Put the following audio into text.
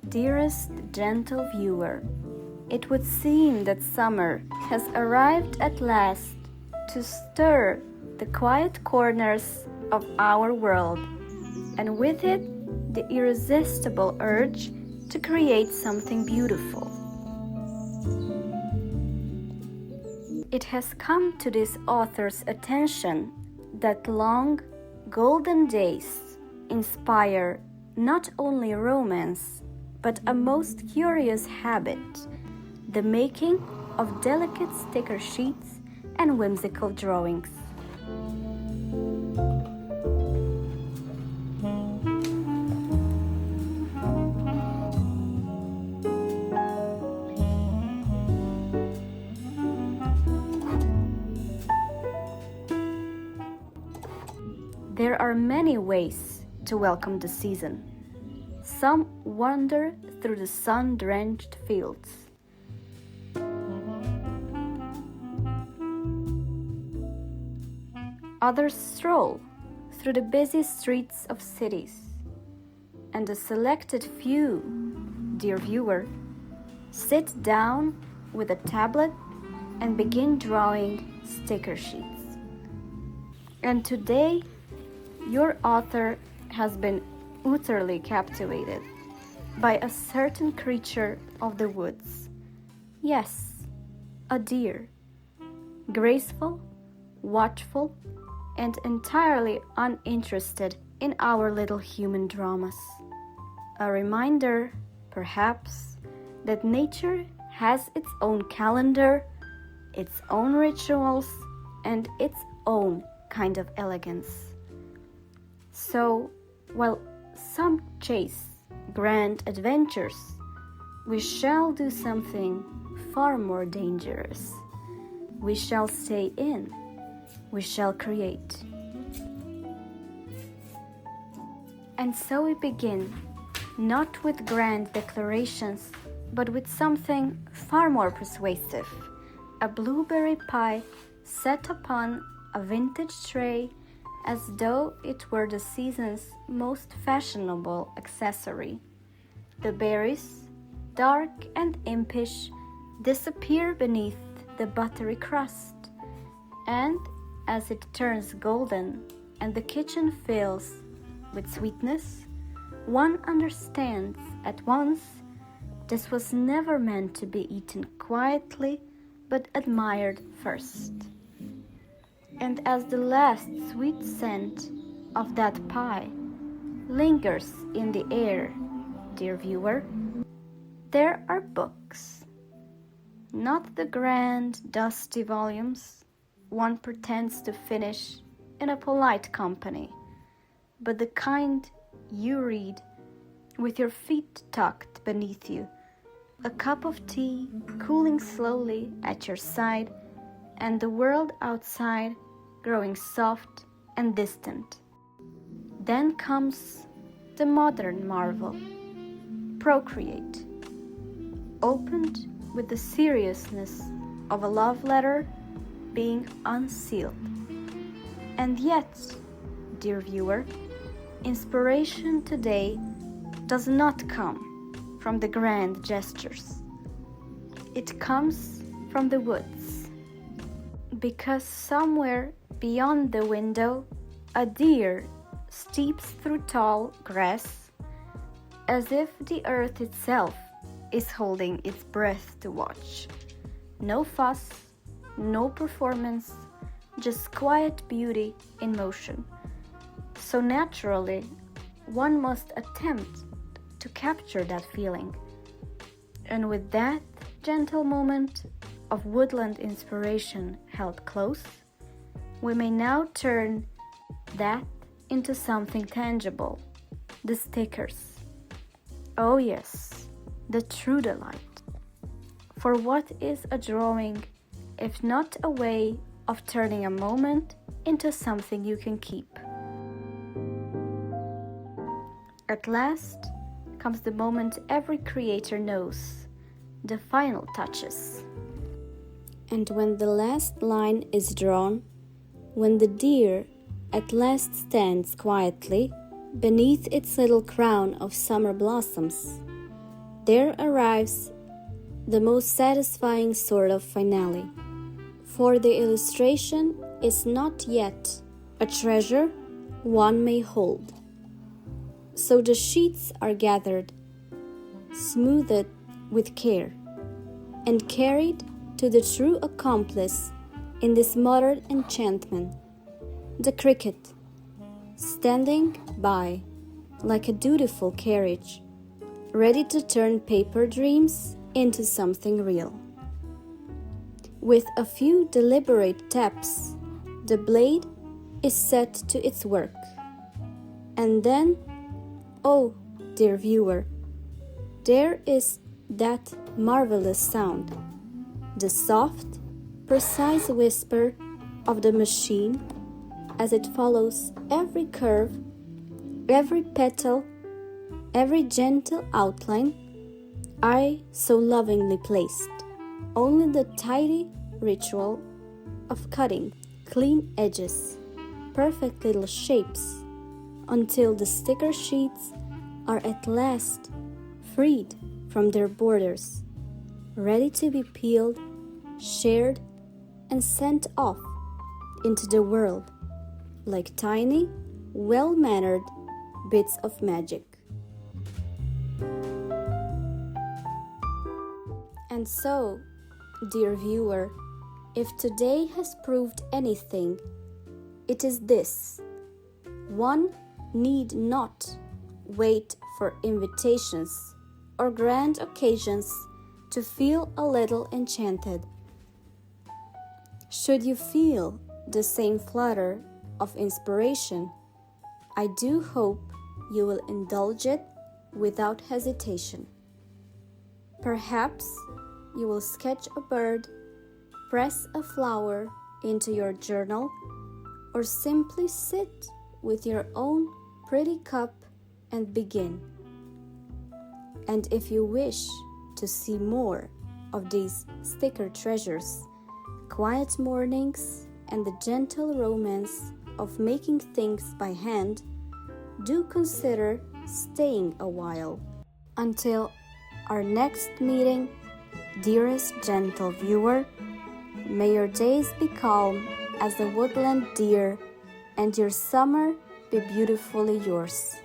Dearest gentle viewer, it would seem that summer has arrived at last to stir the quiet corners of our world, and with it the irresistible urge to create something beautiful. It has come to this author's attention that long, golden days inspire not only romance, but a most curious habit, the making of delicate sticker sheets and whimsical drawings. There are many ways to welcome the season. Some wander through the sun-drenched fields. Others stroll through the busy streets of cities. And a selected few, dear viewer, sit down with a tablet and begin drawing sticker sheets. And today, your author has been utterly captivated by a certain creature of the woods. Yes, a deer. Graceful, watchful, and entirely uninterested in our little human dramas. A reminder, perhaps, that nature has its own calendar, its own rituals, and its own kind of elegance. So, while some chase grand adventures, we shall do something far more dangerous. We shall stay in. We shall create. And so we begin, not with grand declarations, but with something far more persuasive. A blueberry pie set upon a vintage tray as though it were the season's most fashionable accessory. The berries, dark and impish, disappear beneath the buttery crust, and as it turns golden and the kitchen fills with sweetness, one understands at once this was never meant to be eaten quietly, but admired first. And as the last sweet scent of that pie lingers in the air, dear viewer, there are books. Not the grand, dusty volumes one pretends to finish in a polite company, but the kind you read with your feet tucked beneath you, a cup of tea cooling slowly at your side, and the world outside growing soft and distant. Then comes the modern marvel, Procreate, opened with the seriousness of a love letter being unsealed. And yet, dear viewer, inspiration today does not come from the grand gestures. It comes from the woods, because somewhere beyond the window, a deer steeps through tall grass, as if the earth itself is holding its breath to watch. No fuss, no performance, just quiet beauty in motion. So naturally, one must attempt to capture that feeling. And with that gentle moment of woodland inspiration held close, we may now turn that into something tangible, the stickers. Oh yes, the true delight. For what is a drawing if not a way of turning a moment into something you can keep? At last comes the moment every creator knows, the final touches. And when the last line is drawn, when the deer at last stands quietly beneath its little crown of summer blossoms, there arrives the most satisfying sort of finale. For the illustration is not yet a treasure one may hold. So the sheets are gathered, smoothed with care, and carried to the true accomplice in this modern enchantment, the cricket, standing by like a dutiful carriage, ready to turn paper dreams into something real. With a few deliberate taps, the blade is set to its work. And then, oh, dear viewer, there is that marvelous sound, the soft, precise whisper of the machine as it follows every curve, every petal, every gentle outline I so lovingly placed. Only the tidy ritual of cutting clean edges, perfect little shapes, until the sticker sheets are at last freed from their borders, ready to be peeled, shared, and sent off into the world like tiny, well-mannered bits of magic. And so, dear viewer, if today has proved anything, it is this: one need not wait for invitations or grand occasions to feel a little enchanted. Should you feel the same flutter of inspiration, I do hope you will indulge it without hesitation. Perhaps you will sketch a bird, press a flower into your journal, or simply sit with your own pretty cup and begin. And if you wish to see more of these sticker treasures, quiet mornings, and the gentle romance of making things by hand, do consider staying a while. Until our next meeting, dearest gentle viewer, may your days be calm as the woodland deer, and your summer be beautifully yours.